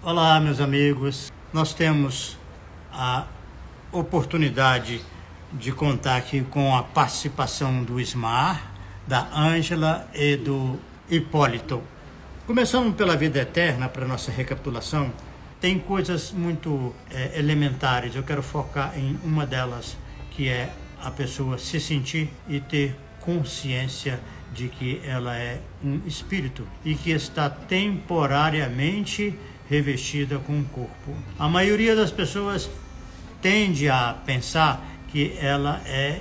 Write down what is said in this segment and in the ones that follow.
Olá, meus amigos. Nós temos a oportunidade de contar aqui com a participação do Ismar, da Ângela e do Hipólito. Começando pela vida eterna, para nossa recapitulação, tem coisas muito elementares. Eu quero focar em uma delas, que é a pessoa se sentir e ter consciência de que ela é um espírito e que está temporariamente revestida com o corpo. A maioria das pessoas tende a pensar que ela é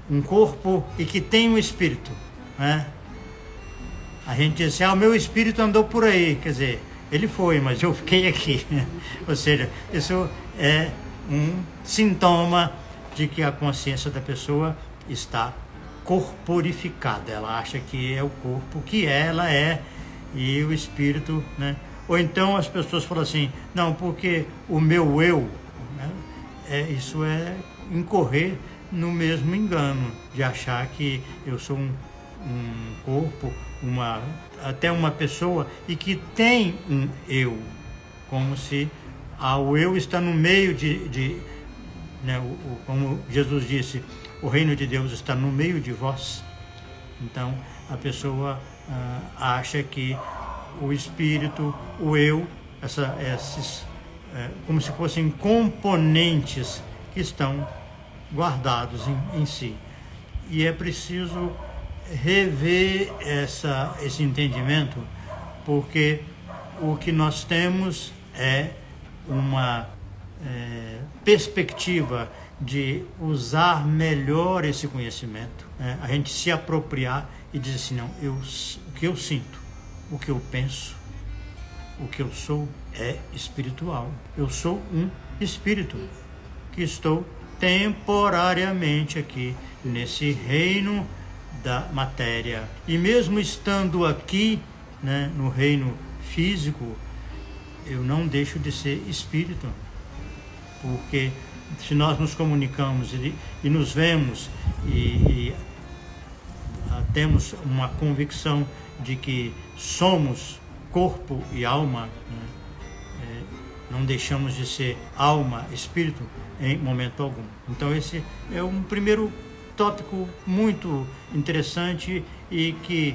um corpo e que tem um espírito, né? A gente diz assim, o meu espírito andou por aí, quer dizer, ele foi, mas eu fiquei aqui. Ou seja, isso é um sintoma de que a consciência da pessoa está corporificada. Ela acha que é o corpo que ela é e o espírito, né? Ou então as pessoas falam assim, não, porque o meu eu, né? Isso é incorrer no mesmo engano de achar que eu sou um corpo, até uma pessoa, e que tem um eu, como se o eu está no meio né, como Jesus disse, o reino de Deus está no meio de vós. Então a pessoa acha que o espírito, o eu, esses como se fossem componentes que estão guardados em si. E é preciso rever esse entendimento, porque o que nós temos é uma perspectiva de usar melhor esse conhecimento, né? A gente se apropriar e dizer assim, não, o que eu sinto, o que eu penso, o que eu sou é espiritual. Eu sou um espírito que estou temporariamente aqui nesse reino da matéria. E mesmo estando aqui, né, no reino físico, eu não deixo de ser espírito, porque se nós nos comunicamos e nos vemos e temos uma convicção de que somos corpo e alma, né, não deixamos de ser alma, espírito em momento algum. Então esse é um primeiro tópico muito interessante e que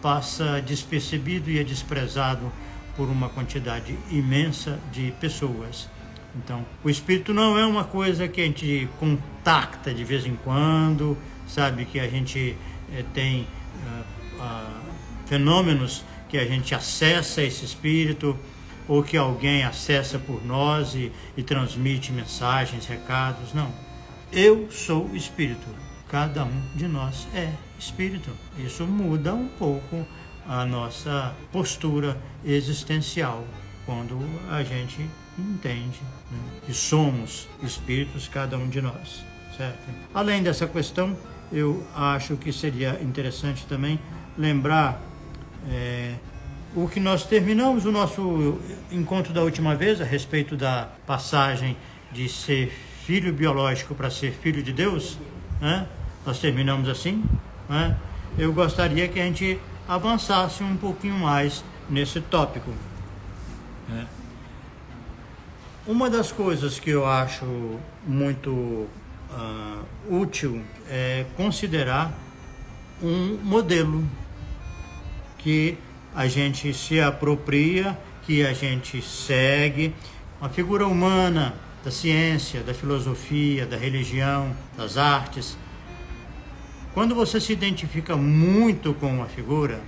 passa despercebido e é desprezado por uma quantidade imensa de pessoas. Então, o espírito não é uma coisa que a gente contacta de vez em quando, sabe, que a gente tem fenômenos que a gente acessa esse espírito, ou que alguém acessa por nós e transmite mensagens, recados. Não. Eu sou espírito. Cada um de nós é espírito. Isso muda um pouco a nossa postura existencial quando a gente entende, né, que somos espíritos, cada um de nós, certo? Além dessa questão, eu acho que seria interessante também lembrar o que nós terminamos o nosso encontro da última vez a respeito da passagem de ser filho biológico para ser filho de Deus, né? Nós terminamos assim, né? Eu gostaria que a gente avançasse um pouquinho mais nesse tópico, né? Uma das coisas que eu acho muito útil é considerar um modelo que a gente se apropria, que a gente segue, uma figura humana da ciência, da filosofia, da religião, das artes. Quando você se identifica muito com uma figura,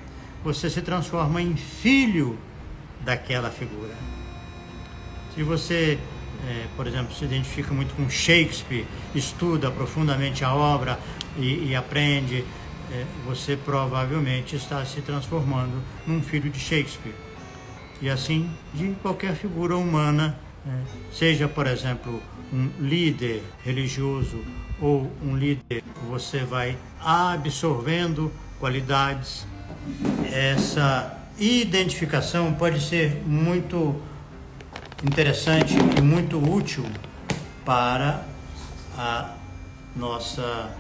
você se transforma em filho daquela figura. Se você, por exemplo, se identifica muito com Shakespeare, estuda profundamente a obra e aprende, você provavelmente está se transformando num filho de Shakespeare. E assim, de qualquer figura humana, seja, por exemplo, um líder religioso ou um líder, você vai absorvendo qualidades essa identificação pode ser muito interessante e muito útil para a nossa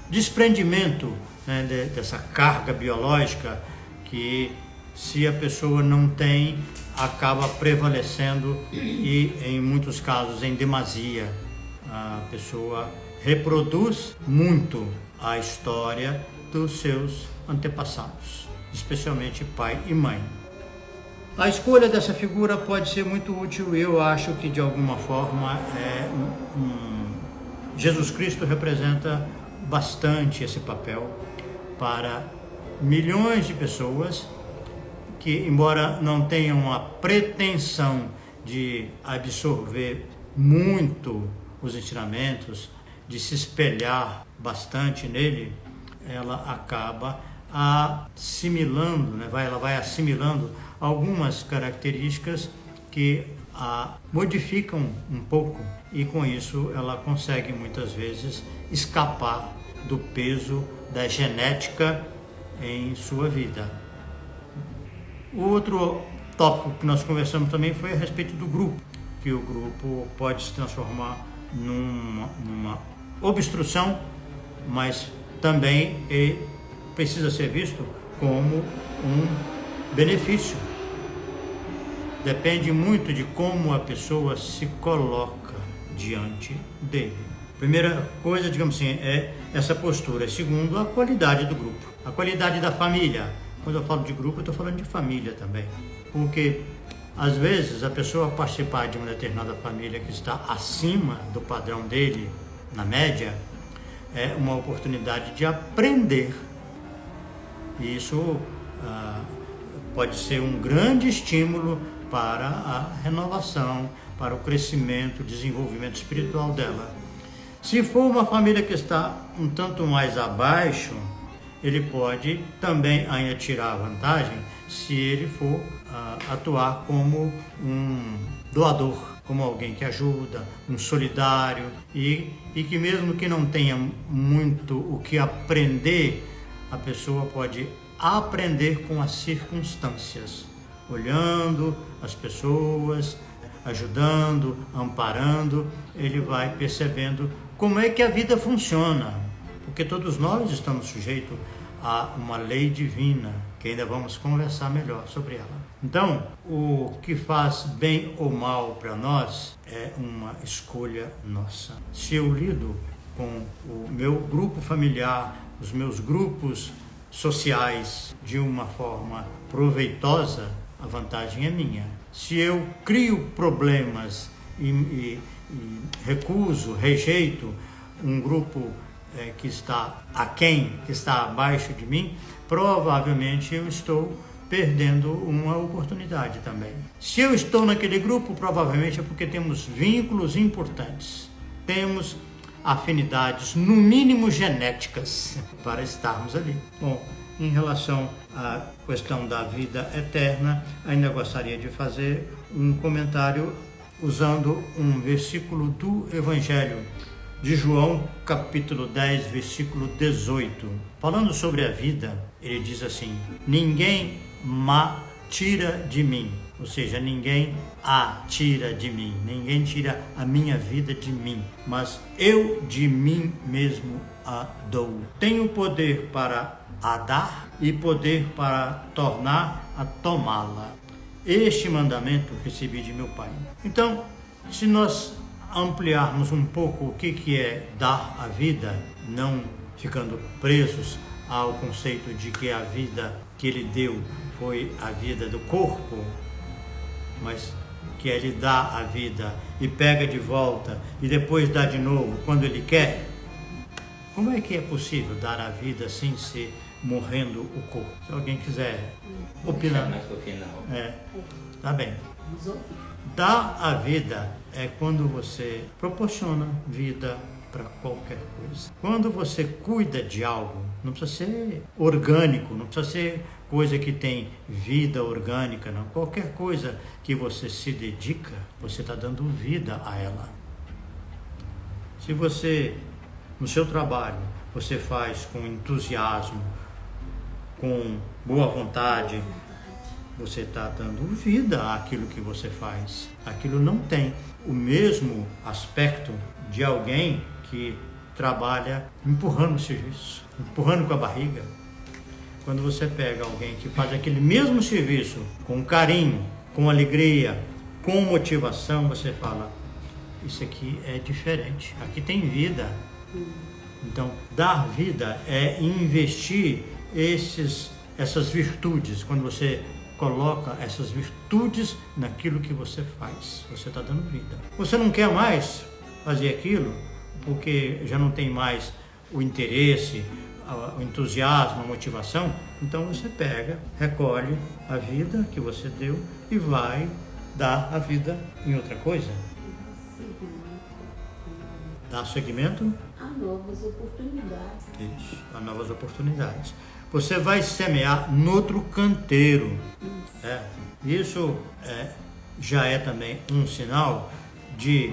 desprendimento, né, dessa carga biológica que, se a pessoa não tem, acaba prevalecendo e, em muitos casos, em demasia. A pessoa reproduz muito a história dos seus antepassados, especialmente pai e mãe. A escolha dessa figura pode ser muito útil. Eu acho que, de alguma forma, Jesus Cristo representa bastante esse papel para milhões de pessoas que, embora não tenham a pretensão de absorver muito os ensinamentos, de se espelhar bastante nele, ela acaba assimilando, né? Ela vai assimilando algumas características que a modificam um pouco, e com isso ela consegue muitas vezes escapar do peso da genética em sua vida. O outro tópico que nós conversamos também foi a respeito do grupo, que o grupo pode se transformar numa obstrução, mas também precisa ser visto como um benefício. Depende muito de como a pessoa se coloca diante dele. Primeira coisa, digamos assim, é essa postura. Segundo, a qualidade do grupo, a qualidade da família. Quando eu falo de grupo, eu estou falando de família também. Porque, às vezes, a pessoa participar de uma determinada família que está acima do padrão dele, na média, é uma oportunidade de aprender. E isso pode ser um grande estímulo para a renovação, para o crescimento, o desenvolvimento espiritual dela. Se for uma família que está um tanto mais abaixo, ele pode também ainda tirar vantagem se ele for atuar como um doador, como alguém que ajuda, um solidário, e que mesmo que não tenha muito o que aprender, a pessoa pode aprender com as circunstâncias, olhando as pessoas, ajudando, amparando. Ele vai percebendo como é que a vida funciona, porque todos nós estamos sujeitos a uma lei divina, que ainda vamos conversar melhor sobre ela. Então, o que faz bem ou mal para nós é uma escolha nossa. Se eu lido com o meu grupo familiar, os meus grupos sociais de uma forma proveitosa, a vantagem é minha. Se eu crio problemas e recuso, rejeito um grupo que está aquém, que está abaixo de mim, provavelmente eu estou perdendo uma oportunidade também. Se eu estou naquele grupo, provavelmente é porque temos vínculos importantes, temos afinidades, no mínimo genéticas, para estarmos ali. Bom, em relação à questão da vida eterna, ainda gostaria de fazer um comentário usando um versículo do Evangelho de João, capítulo 10, versículo 18. Falando sobre a vida, ele diz assim: ninguém me tira de mim, ou seja, ninguém a tira de mim, ninguém tira a minha vida de mim, mas eu de mim mesmo a dou. Tenho poder para a dar e poder para tornar a tomá-la. Este mandamento recebi de meu Pai. Então, se nós ampliarmos um pouco o que é dar a vida, não ficando presos ao conceito de que a vida que ele deu foi a vida do corpo, mas que ele dá a vida e pega de volta e depois dá de novo quando ele quer. Como é que é possível dar a vida sem ser morrendo o corpo? Se alguém quiser opinar. Tá bem. Dar a vida é quando você proporciona vida para qualquer coisa. Quando você cuida de algo, não precisa ser orgânico, não precisa ser coisa que tem vida orgânica, não. Qualquer coisa que você se dedica, você está dando vida a ela. Se você, no seu trabalho, você faz com entusiasmo, com boa vontade, você está dando vida àquilo que você faz. Aquilo não tem o mesmo aspecto de alguém que trabalha empurrando o serviço, empurrando com a barriga. Quando você pega alguém que faz aquele mesmo serviço com carinho, com alegria, com motivação, você fala, isso aqui é diferente, aqui tem vida. Então, dar vida é investir essas virtudes. Quando você coloca essas virtudes naquilo que você faz, você está dando vida. Você não quer mais fazer aquilo porque já não tem mais o interesse, o entusiasmo, a motivação, então você pega, recolhe a vida que você deu e vai dar a vida em outra coisa. Dar seguimento a novas oportunidades. Isso, a novas oportunidades. Você vai semear noutro canteiro. Isso já é também um sinal de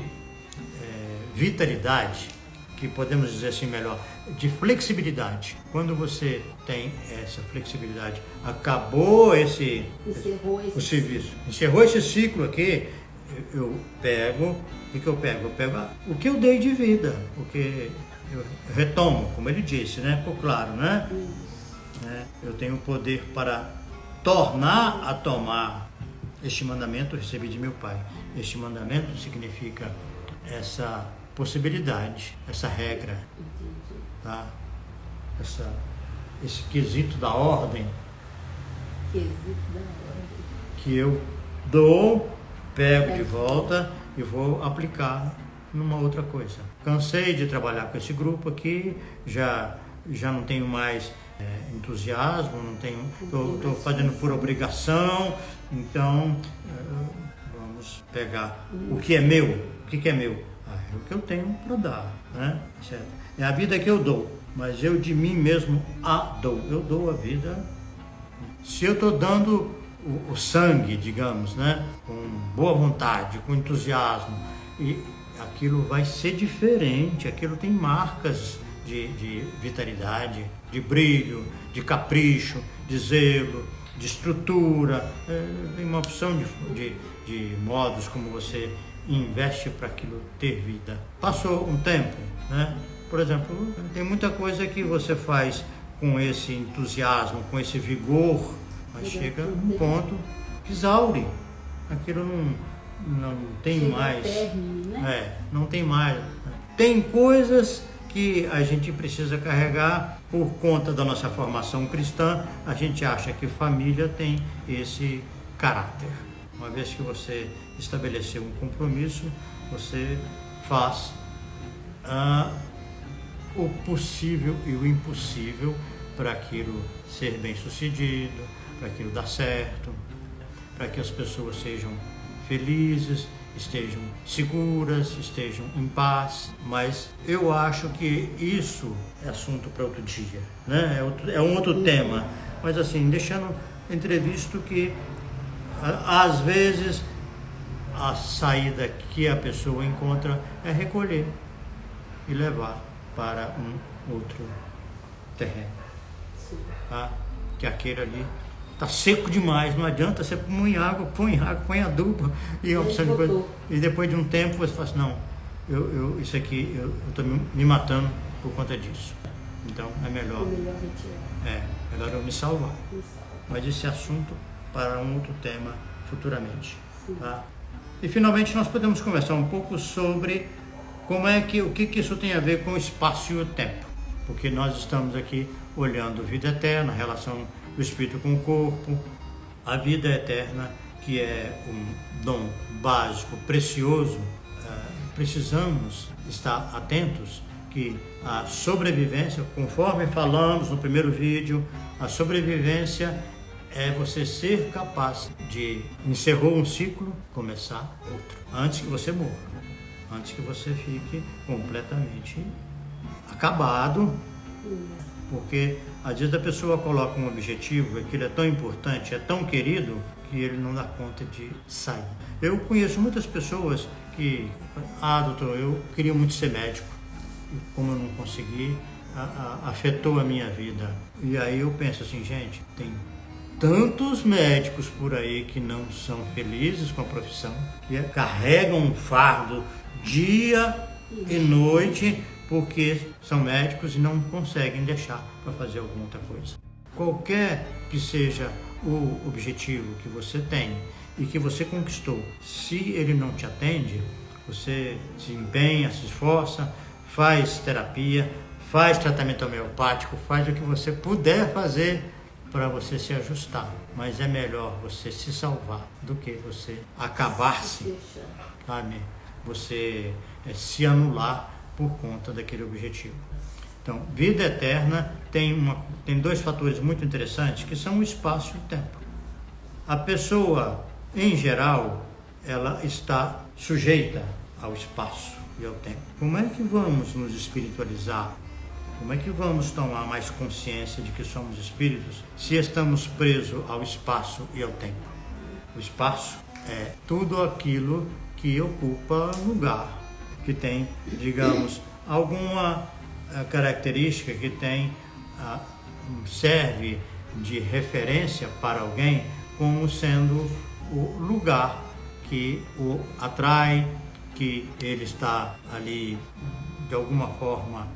vitalidade, que podemos dizer assim melhor, de flexibilidade. Quando você tem essa flexibilidade, acabou o serviço, encerrou esse ciclo aqui, eu pego, o que eu pego? Eu pego o que eu dei de vida, porque eu retomo, como ele disse, né? Ficou claro, né? Eu tenho o poder para tornar a tomar. Este mandamento eu recebi de meu pai. Este mandamento significa essa possibilidade, essa regra, tá? Esse quesito da ordem. Que eu dou, pego de volta e vou aplicar numa outra coisa. Cansei de trabalhar com esse grupo aqui, já não tenho mais entusiasmo, não tenho, estou fazendo por obrigação, então vamos pegar o que é meu. O que é meu? É o que eu tenho para dar, né? Certo? É a vida que eu dou, mas eu de mim mesmo a dou. Eu dou a vida. Se eu estou dando o sangue, digamos, né? Com boa vontade, com entusiasmo, e aquilo vai ser diferente, aquilo tem marcas de vitalidade, de brilho, de capricho, de zelo, de estrutura, tem uma opção de modos como você investe para aquilo ter vida. Passou um tempo, né? Por exemplo, tem muita coisa que você faz com esse entusiasmo, com esse vigor, mas chega um ponto que exaure. Aquilo não tem chega mais. Término, né? Não tem mais. Tem coisas que a gente precisa carregar por conta da nossa formação cristã. A gente acha que família tem esse caráter. Uma vez que você estabeleceu um compromisso, você faz o possível e o impossível para aquilo ser bem sucedido, para aquilo dar certo, para que as pessoas sejam felizes, estejam seguras, estejam em paz. Mas eu acho que isso é assunto para outro dia, né? É um outro tema, mas assim, deixando entrevisto que às vezes a saída que a pessoa encontra é recolher e levar para um outro terreno, tá? Que aquele ali está seco demais, não adianta, você põe adubo e a opção de coisa. E depois de um tempo você fala assim, não, isso aqui eu estou me matando por conta disso. Então é melhor eu me salvar. Mas esse assunto para um outro tema futuramente, tá? E finalmente nós podemos conversar um pouco sobre o que isso tem a ver com o espaço e o tempo, porque nós estamos aqui olhando vida eterna, a relação do espírito com o corpo, a vida eterna, que é um dom básico, precioso. Precisamos estar atentos que a sobrevivência, conforme falamos no primeiro vídeo, a sobrevivência é você ser capaz de encerrou um ciclo, começar outro, antes que você morra, antes que você fique completamente acabado, porque às vezes a pessoa coloca um objetivo, aquilo é tão importante, é tão querido, que ele não dá conta de sair. Eu conheço muitas pessoas que, doutor, eu queria muito ser médico, e como eu não consegui, afetou a minha vida. E aí eu penso assim, gente, tem tantos médicos por aí que não são felizes com a profissão, que carregam um fardo dia e noite porque são médicos e não conseguem deixar para fazer alguma outra coisa. Qualquer que seja o objetivo que você tem e que você conquistou, se ele não te atende, você se empenha, se esforça, faz terapia, faz tratamento homeopático, faz o que você puder fazer para você se ajustar. Mas é melhor você se salvar do que você acabar-se, sabe? Você se anular por conta daquele objetivo. Então, vida eterna tem dois fatores muito interessantes, que são o espaço e o tempo. A pessoa, em geral, ela está sujeita ao espaço e ao tempo. Como é que vamos nos espiritualizar? Como é que vamos tomar mais consciência de que somos espíritos se estamos presos ao espaço e ao tempo? O espaço é tudo aquilo que ocupa lugar, que tem, digamos, alguma característica que tem, serve de referência para alguém como sendo o lugar que o atrai, que ele está ali de alguma forma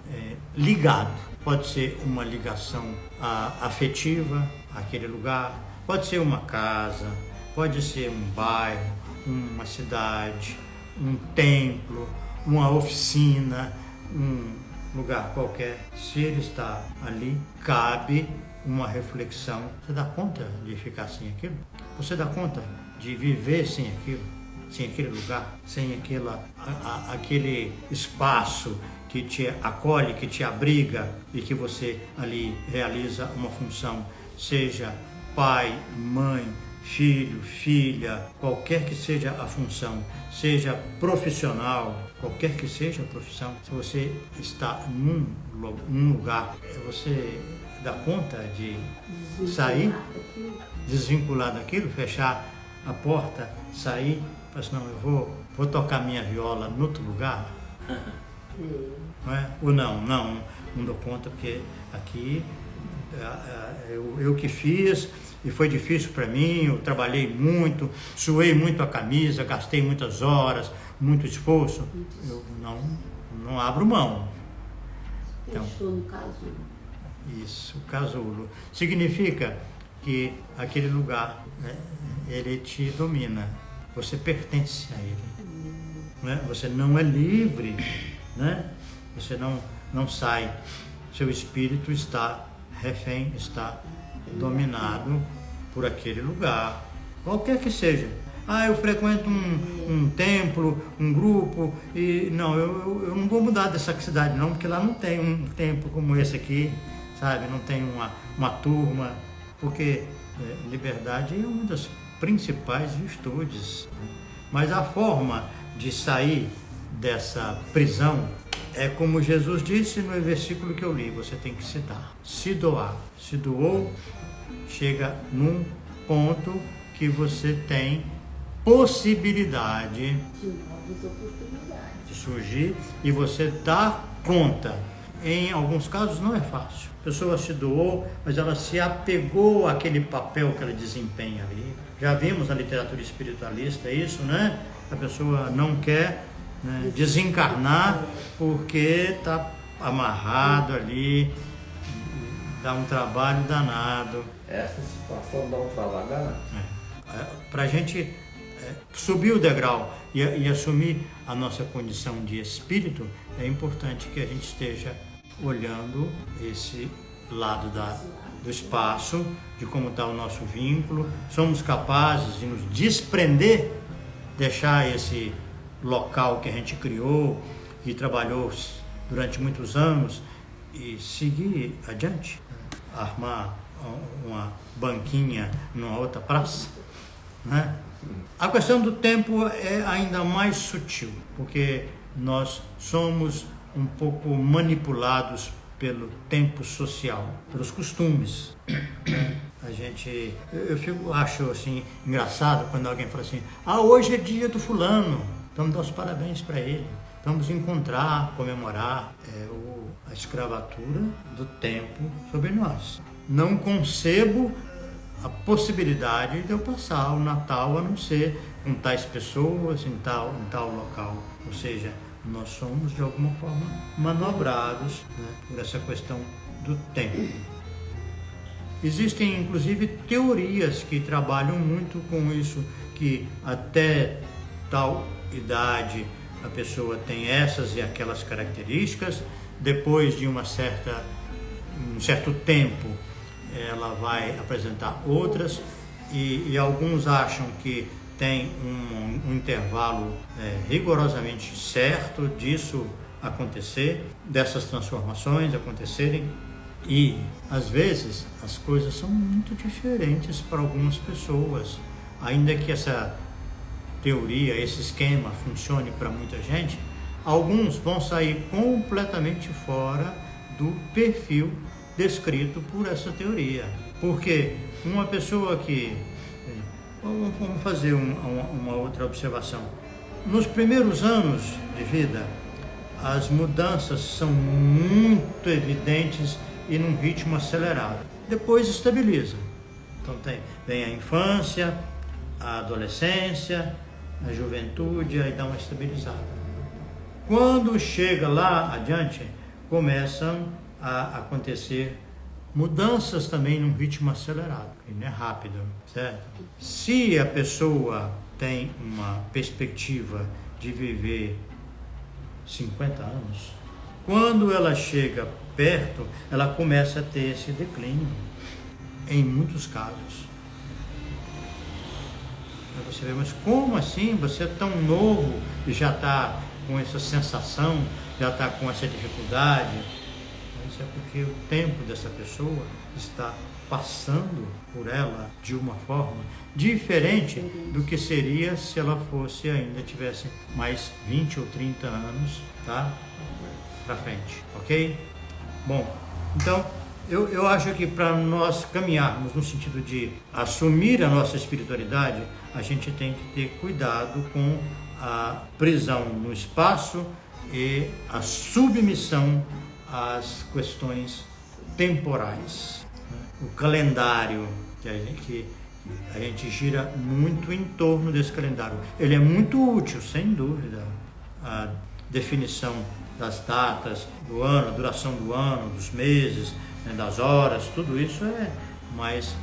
ligado. Pode ser uma ligação afetiva àquele lugar, pode ser uma casa, pode ser um bairro, uma cidade, um templo, uma oficina, um lugar qualquer. Se ele está ali, cabe uma reflexão. Você dá conta de ficar sem aquilo? Você dá conta de viver sem aquilo? Sem aquele lugar? Sem aquele espaço que te acolhe, que te abriga e que você ali realiza uma função, seja pai, mãe, filho, filha, qualquer que seja a função, seja profissional, qualquer que seja a profissão, se você está num lugar, você dá conta de sair, desvincular daquilo, fechar a porta, sair, falar assim, não, eu vou tocar minha viola em outro lugar? Não é? Ou não dou conta, porque aqui eu que fiz e foi difícil para mim, eu trabalhei muito, suei muito a camisa, gastei muitas horas, muito esforço, eu não abro mão. Então, no casulo. Isso, casulo. Significa que aquele lugar, ele te domina, você pertence a ele. Né? Você não é livre, né? Você não sai, seu espírito está refém, está dominado por aquele lugar, qualquer que seja. Eu frequento um templo, um grupo, e não, eu não vou mudar dessa cidade não, porque lá não tem um templo como esse aqui, sabe? Não tem uma turma, porque liberdade é uma das principais virtudes. Mas a forma de sair dessa prisão é como Jesus disse no versículo que eu li, você tem que se dar, se doar. Se doou, chega num ponto que você tem possibilidade de surgir e você dá conta. Em alguns casos não é fácil. A pessoa se doou, mas ela se apegou àquele papel que ela desempenha ali. Já vimos na literatura espiritualista isso, né? A pessoa não quer, né, desencarnar porque está amarrado ali, dá um trabalho danado. Essa situação dá um trabalho danado. Para a gente subir o degrau e assumir a nossa condição de espírito, é importante que a gente esteja olhando esse lado do espaço, de como está o nosso vínculo. Somos capazes de nos desprender, deixar esse local que a gente criou e trabalhou durante muitos anos e seguir adiante, armar uma banquinha numa outra praça, né? A questão do tempo é ainda mais sutil, porque nós somos um pouco manipulados pelo tempo social, pelos costumes. A gente, acho assim engraçado quando alguém fala assim: hoje é dia do fulano, então dá os parabéns para ele. vamos encontrar, comemorar a escravatura do tempo sobre nós. Não concebo a possibilidade de eu passar o Natal a não ser com tais pessoas, em tal local. Ou seja, nós somos de alguma forma manobrados, né, por essa questão do tempo. Existem inclusive teorias que trabalham muito com isso, que até tal idade a pessoa tem essas e aquelas características, depois de um certo tempo ela vai apresentar outras, e alguns acham que tem um intervalo rigorosamente certo disso acontecer, dessas transformações acontecerem, e às vezes as coisas são muito diferentes para algumas pessoas, ainda que essa teoria, esse esquema funcione para muita gente. Alguns vão sair completamente fora do perfil descrito por essa teoria, porque uma pessoa que... Vamos fazer uma outra observação. Nos primeiros anos de vida, as mudanças são muito evidentes e num ritmo acelerado. Depois estabiliza. Então vem a infância, a adolescência, a juventude, aí dá uma estabilizada. Quando chega lá adiante, começam a acontecer mudanças também num ritmo acelerado, que não é rápido, certo? Se a pessoa tem uma perspectiva de viver 50 anos, quando ela chega perto, ela começa a ter esse declínio, em muitos casos. Aí você vê, mas como assim? Você é tão novo e já está com essa sensação, já está com essa dificuldade? Isso é porque o tempo dessa pessoa está passando por ela de uma forma diferente do que seria se ela ainda tivesse mais 20 ou 30 anos, tá? Para frente, ok? Bom, então eu acho que para nós caminharmos no sentido de assumir a nossa espiritualidade, a gente tem que ter cuidado com a prisão no espaço e a submissão às questões temporais. O calendário, que a gente gira muito em torno desse calendário, ele é muito útil, sem dúvida. A definição das datas do ano, a duração do ano, dos meses, né, das horas, tudo isso é mais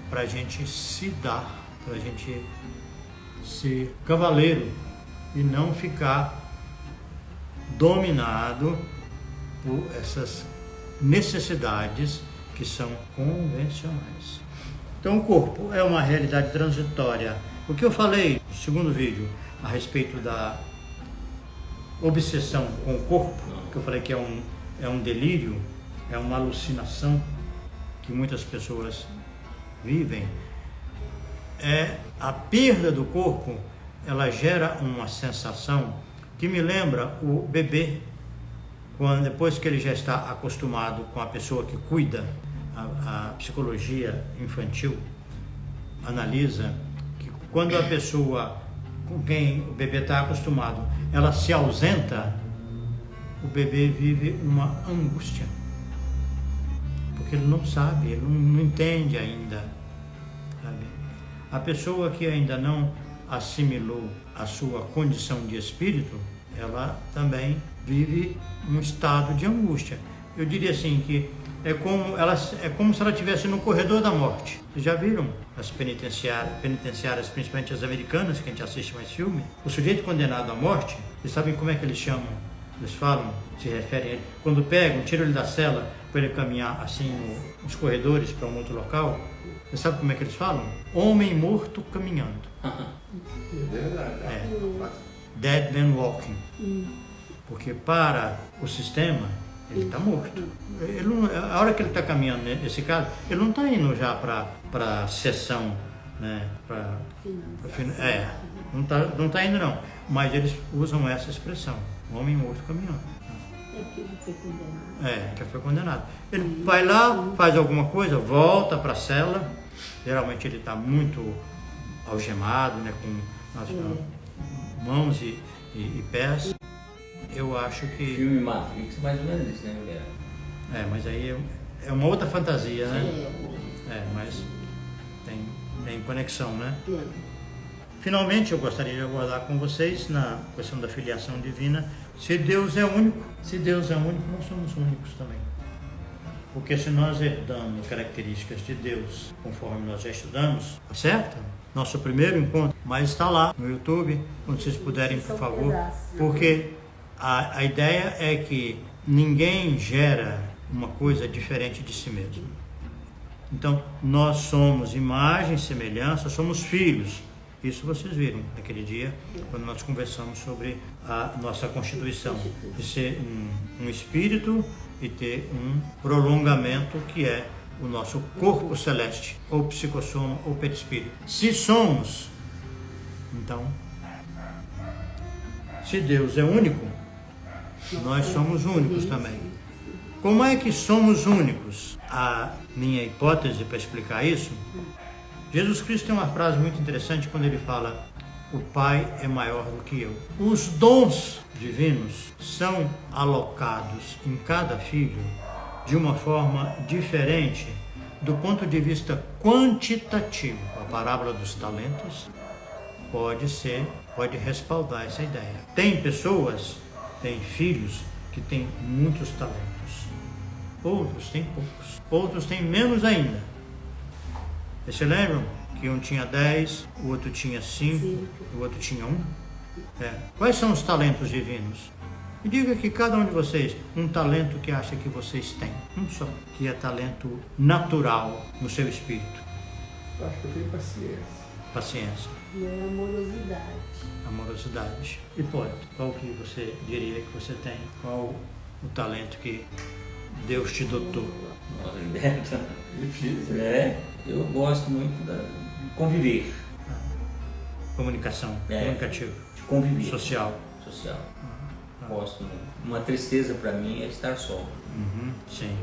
para a gente se dar, para a gente ser cavaleiro e não ficar dominado por essas necessidades que são convencionais. Então o corpo é uma realidade transitória. O que eu falei no segundo vídeo a respeito da obsessão com o corpo, que eu falei que é um delírio, é uma alucinação que muitas pessoas vivem, a perda do corpo, ela gera uma sensação que me lembra o bebê, depois que ele já está acostumado com a pessoa que cuida. A psicologia infantil analisa que quando a pessoa com quem o bebê está acostumado, ela se ausenta, o bebê vive uma angústia, porque ele não sabe, ele não entende ainda, sabe? A pessoa que ainda não assimilou a sua condição de espírito, ela também vive um estado de angústia. Eu diria assim que é como se ela estivesse no corredor da morte. Vocês já viram as penitenciárias, principalmente as americanas, que a gente assiste mais filme? O sujeito condenado à morte, vocês sabem como é que eles chamam? Eles falam, se referem a ele, quando pegam, tiram ele da cela para ele caminhar assim nos corredores para um outro local. Você sabe como é que eles falam? Homem morto caminhando. Dead man walking. Porque para o sistema, ele está morto. A hora que ele está caminhando, nesse caso, ele não está indo já para a sessão, né? Não está indo não. Mas eles usam essa expressão, homem morto caminhando. Que foi condenado. Ele vai lá, faz alguma coisa, volta para a cela. Geralmente ele está muito algemado, né? Com as mãos e pés, eu acho que... Filme Matrix, mais ou menos isso, né, mulher? Mas aí é uma outra fantasia, né? É, Mas tem conexão, né? é. Finalmente, eu gostaria de abordar com vocês na questão da filiação divina. Se Deus é único, nós somos únicos também. Porque se nós herdamos características de Deus, conforme nós já estudamos, tá certo? Nosso primeiro encontro, mas está lá no YouTube, quando vocês puderem, por favor. Porque a ideia é que ninguém gera uma coisa diferente de si mesmo. Então, nós somos imagem e semelhança, somos filhos. Isso vocês viram naquele dia, quando nós conversamos sobre a nossa constituição, de ser um espírito e ter um prolongamento que é o nosso corpo celeste, ou psicossoma, ou perispírito. Se somos, então, se Deus é único, nós somos únicos também. Como é que somos únicos? A minha hipótese para explicar isso, Jesus Cristo tem uma frase muito interessante quando ele fala: o Pai é maior do que eu. Os dons divinos são alocados em cada filho de uma forma diferente do ponto de vista quantitativo. A parábola dos talentos pode respaldar essa ideia. Tem pessoas, tem filhos que têm muitos talentos. Outros têm poucos. Outros têm menos ainda. Vocês se lembram que um tinha 10, o outro tinha 5, o outro tinha 1? Quais são os talentos divinos? Me diga que cada um de vocês, um talento que acha que vocês têm. Um só, que é talento natural no seu espírito. Eu acho que eu tenho paciência. Paciência. E é amorosidade. Amorosidade. Hipólito, qual que você diria que você tem? Qual o talento que Deus te dotou? Nossa, Gilberto. Difícil. Eu gosto muito de conviver. Comunicação, comunicativo, De conviver. social. Gosto muito. Uma tristeza para mim é estar só. Sim.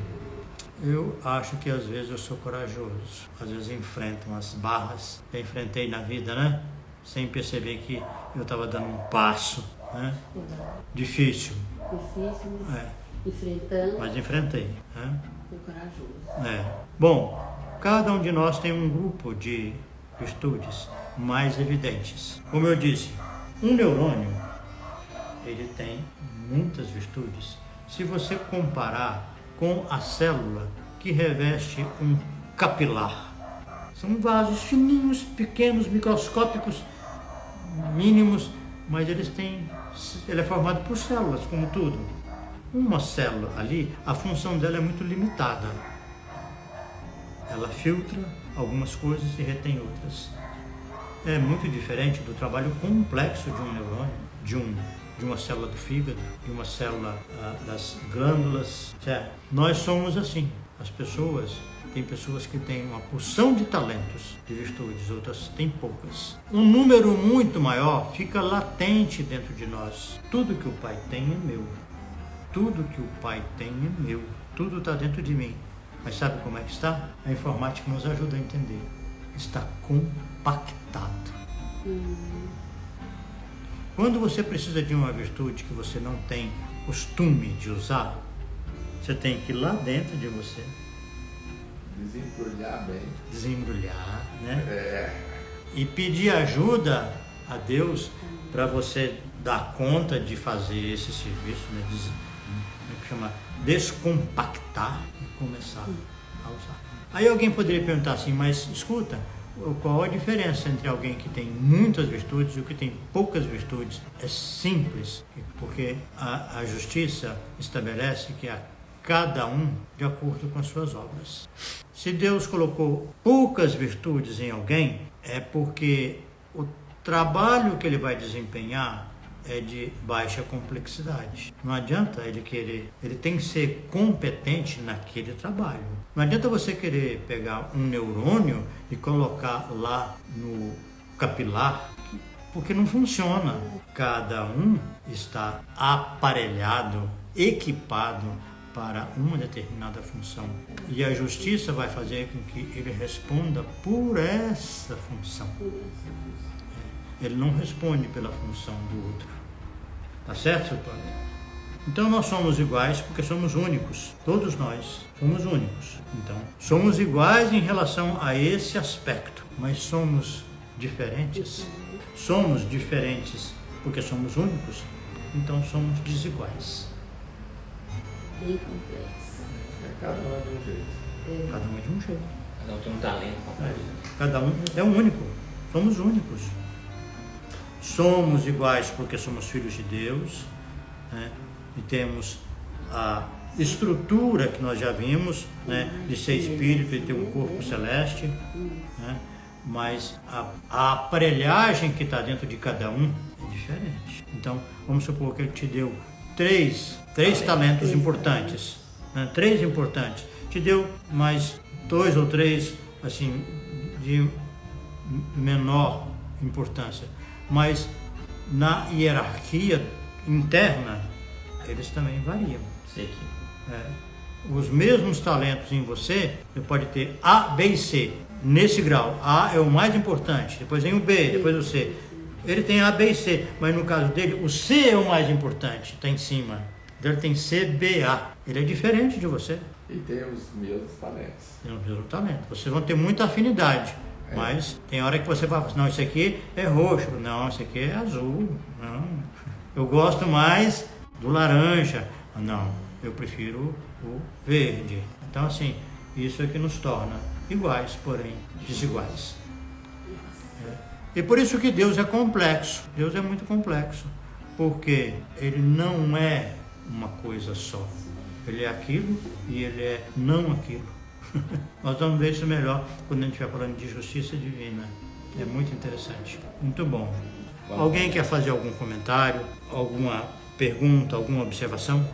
Eu acho que às vezes eu sou corajoso. Às vezes eu enfrento umas barras que eu enfrentei na vida, né? Sem perceber que eu estava dando um passo, né? Difícil. Difícil, mas enfrentando. Mas enfrentei, né? Foi corajoso. Bom, cada um de nós tem um grupo de virtudes mais evidentes. Como eu disse, um neurônio, ele tem muitas virtudes. Se você comparar com a célula que reveste um capilar, são vasos fininhos, pequenos, microscópicos, mínimos, mas ele é formado por células, como tudo. Uma célula ali, a função dela é muito limitada. Ela filtra algumas coisas e retém outras. É muito diferente do trabalho complexo de um neurônio, de uma célula do fígado, de uma célula das glândulas. Nós somos assim. Tem pessoas que têm uma porção de talentos, de virtudes, outras têm poucas. Um número muito maior fica latente dentro de nós. Tudo que o Pai tem é meu. Tudo que o Pai tem é meu. Tudo está dentro de mim. Mas sabe como é que está? A informática nos ajuda a entender. Está compactado. Quando você precisa de uma virtude que você não tem costume de usar, você tem que ir lá dentro de você. Desembrulhar bem. Desembrulhar, né? E pedir ajuda a Deus para você dar conta de fazer esse serviço, né? Descompactar e começar a usar. Aí alguém poderia perguntar assim, mas escuta, qual a diferença entre alguém que tem muitas virtudes e o que tem poucas virtudes? É simples, porque a justiça estabelece que a cada um de acordo com as suas obras. Se Deus colocou poucas virtudes em alguém, é porque o trabalho que ele vai desempenhar é de baixa complexidade. Não adianta ele querer, ele tem que ser competente naquele trabalho. Não adianta você querer pegar um neurônio e colocar lá no capilar, porque não funciona. Cada um está aparelhado, equipado para uma determinada função. E a justiça vai fazer com que ele responda por essa função. Ele não responde pela função do outro. Tá certo, seu Tony? Então nós somos iguais porque somos únicos. Todos nós somos únicos. Então, somos iguais em relação a esse aspecto, mas somos diferentes. Somos diferentes porque somos únicos, então somos desiguais. Bem complexo. Cada um é de um jeito. Cada um é de um jeito. Cada um tem um talento para fazer. Cada um é único. Somos únicos. Somos iguais porque somos filhos de Deus, né? E temos a estrutura que nós já vimos, né? De ser espírito e ter um corpo celeste, né? Mas a aparelhagem que está dentro de cada um é diferente. Então, vamos supor que ele te deu três talentos importantes, né? 3 importantes. Te deu mais 2 ou 3 assim, de menor importância. Mas na hierarquia interna, eles também variam. Sei que Os mesmos talentos em você pode ter A, B e C. Nesse grau, A é o mais importante, depois vem o B, depois o C. Ele tem A, B e C, mas no caso dele, o C é o mais importante, está em cima. Ele tem C, B, A. Ele é diferente de você. E tem os mesmos talentos. Tem o mesmo talento. Vocês vão ter muita afinidade. Mas tem hora que você vai falar, não, isso aqui é roxo, não, isso aqui é azul, não. Eu gosto mais do laranja, não, eu prefiro o verde. Então, assim, isso é que nos torna iguais, porém desiguais. E por isso que Deus é complexo. Deus é muito complexo, porque Ele não é uma coisa só. Ele é aquilo e Ele é não aquilo. Nós vamos ver isso melhor quando a gente estiver falando de justiça divina. É muito interessante. Muito bom. Alguém quer fazer algum comentário, alguma pergunta, alguma observação?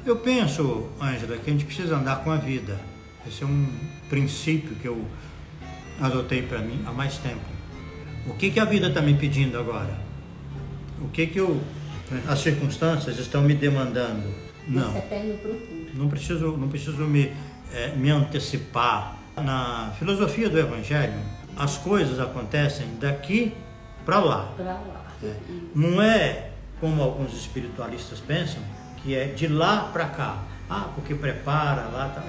Eu penso, Ângela, que a gente precisa andar com a vida. Esse é um princípio que eu adotei para mim há mais tempo. O que a vida está me pedindo agora? O que as circunstâncias estão me demandando? Não. Não preciso me antecipar. Na filosofia do Evangelho, as coisas acontecem daqui para lá. Não é como alguns espiritualistas pensam, que é de lá para cá. Porque prepara lá, tá.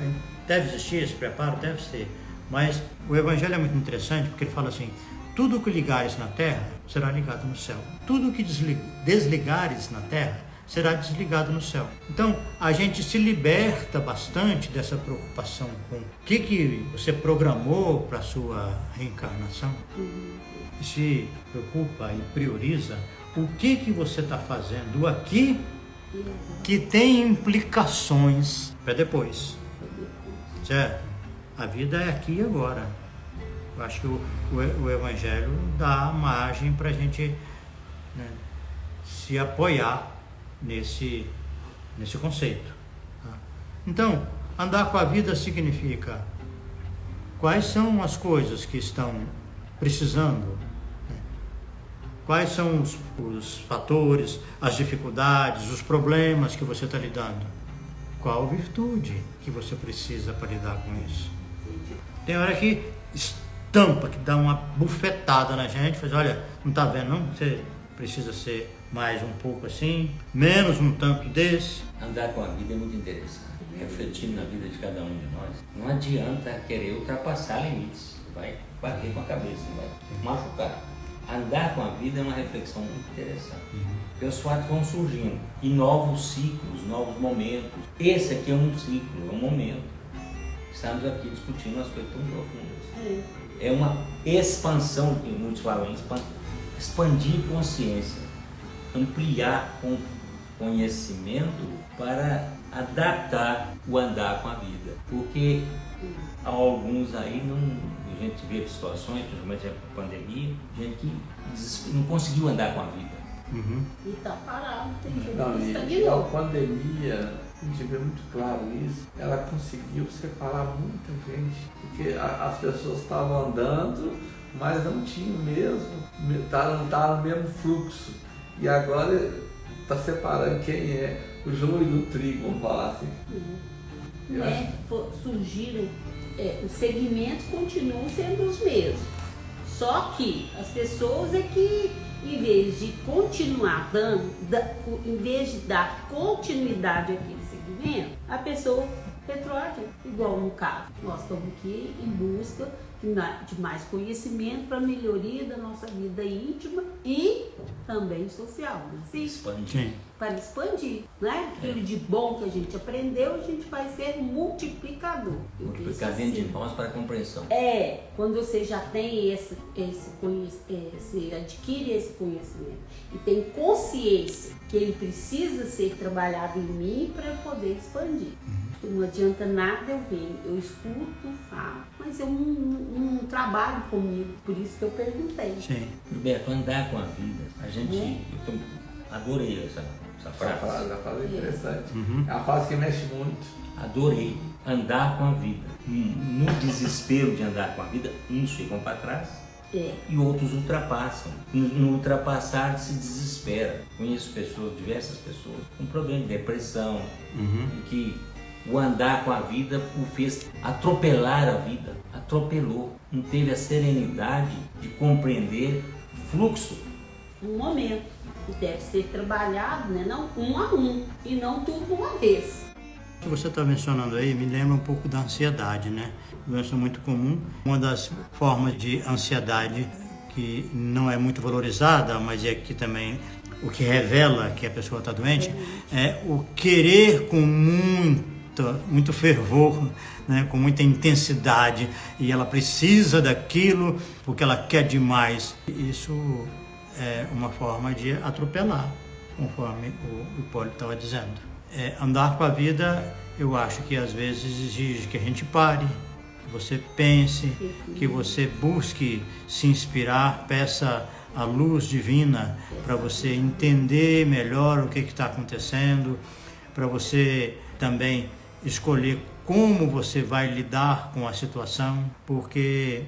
Deve existir esse preparo, deve ser. Mas o Evangelho é muito interessante porque ele fala assim: tudo que ligares na terra será ligado no céu. Tudo que desligares na terra será desligado no céu. Então, a gente se liberta bastante dessa preocupação com o que você programou para a sua reencarnação. E se preocupa e prioriza o que você está fazendo aqui que tem implicações para depois. Certo? A vida é aqui e agora. Eu acho que o Evangelho dá margem para a gente, né, se apoiar nesse conceito. Então, andar com a vida significa quais são as coisas que estão precisando, né? Quais são os fatores, as dificuldades, os problemas que você está lidando. Qual virtude que você precisa para lidar com isso. Tem hora que estampa, que dá uma bufetada na gente, faz, olha, não está vendo não? Você precisa ser mais um pouco assim, menos um tanto desse. Andar com a vida é muito interessante, refletindo na vida de cada um de nós. Não adianta querer ultrapassar limites, vai bater com a cabeça, vai machucar. Andar com a vida é uma reflexão muito interessante. Porque os fatos vão surgindo e novos ciclos, novos momentos. Esse aqui é um ciclo, é um momento. Estamos aqui discutindo umas coisas tão profundas. É uma expansão, que muitos falam, expandir consciência. Ampliar com conhecimento para adaptar o andar com a vida. Porque há alguns aí, a gente vê situações, principalmente a pandemia, gente que não conseguiu andar com a vida. E está parado, tem gente Não, que e estagnou. a pandemia, a gente vê muito claro isso, ela conseguiu separar muita gente, porque as pessoas estavam andando, mas não tinham mesmo, não estavam no mesmo fluxo. E agora está separando quem é o joio do trigo, vamos falar assim. Surgiram, os segmentos continuam sendo os mesmos. Só que as pessoas é que em vez de continuar dando, em vez de dar continuidade àquele segmento, a pessoa retroage, igual no caso. Nós estamos aqui em busca de mais conhecimento para a melhoria da nossa vida íntima e também social, não é assim? Expandir. Para expandir, né? Aquilo de bom que a gente aprendeu, a gente vai ser multiplicador. Multiplicar dentro de nós para a compreensão. Quando você já tem você adquire esse conhecimento e tem consciência que ele precisa ser trabalhado em mim para eu poder expandir. Não adianta nada eu ver, eu escuto, falo, mas eu não trabalho comigo, por isso que eu perguntei. Sim. Roberto, andar com a vida, eu adorei essa frase. A frase é interessante. É uma frase que mexe muito. Adorei andar com a vida. No desespero de andar com a vida, uns ficam para trás e outros ultrapassam. No ultrapassar se desespera. Conheço diversas pessoas com problema de depressão, e que o andar com a vida o fez atropelar a vida, atropelou, não teve a serenidade de compreender o fluxo. Um momento que deve ser trabalhado, né? Não um a um e não tudo de uma vez. O que você está mencionando aí me lembra um pouco da ansiedade, né? Doença muito comum. Uma das formas de ansiedade que não é muito valorizada, mas é que também o que revela que a pessoa está doente, é o querer com muito fervor, né, com muita intensidade, e ela precisa daquilo porque ela quer demais. Isso é uma forma de atropelar, conforme o Hipólito estava dizendo. Andar com a vida, eu acho que às vezes exige que a gente pare, que você pense, que você busque se inspirar, peça a luz divina para você entender melhor o que está acontecendo, para você também escolher como você vai lidar com a situação, porque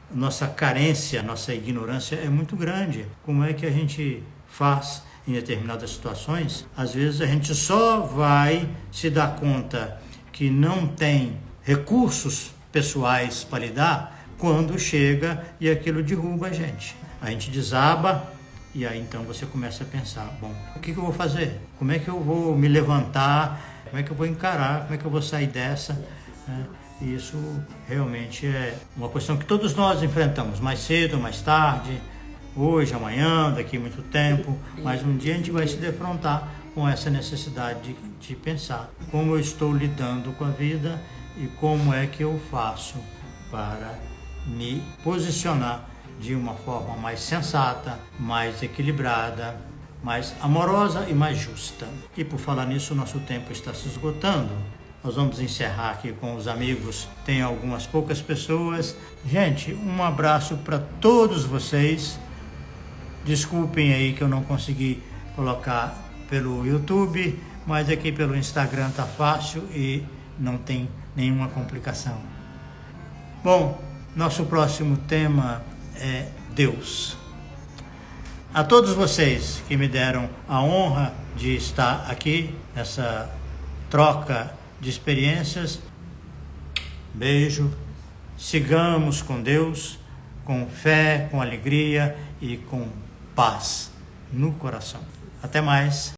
nossa carência, nossa ignorância é muito grande. Como é que a gente faz em determinadas situações? Às vezes a gente só vai se dar conta que não tem recursos pessoais para lidar quando chega e aquilo derruba a gente. A gente desaba e aí então você começa a pensar, bom, o que eu vou fazer? Como é que eu vou me levantar? Como é que eu vou encarar? Como é que eu vou sair dessa? Isso realmente é uma questão que todos nós enfrentamos, mais cedo, mais tarde, hoje, amanhã, daqui a muito tempo, mas um dia a gente vai se defrontar com essa necessidade de pensar como eu estou lidando com a vida e como é que eu faço para me posicionar de uma forma mais sensata, mais equilibrada, mais amorosa e mais justa. E por falar nisso, o nosso tempo está se esgotando. Nós vamos encerrar aqui com os amigos. Tem algumas poucas pessoas. Gente, um abraço para todos vocês. Desculpem aí que eu não consegui colocar pelo YouTube, mas aqui pelo Instagram tá fácil e não tem nenhuma complicação. Bom, nosso próximo tema é Deus. A todos vocês que me deram a honra de estar aqui nessa troca de experiências, beijo, sigamos com Deus, com fé, com alegria e com paz no coração. Até mais.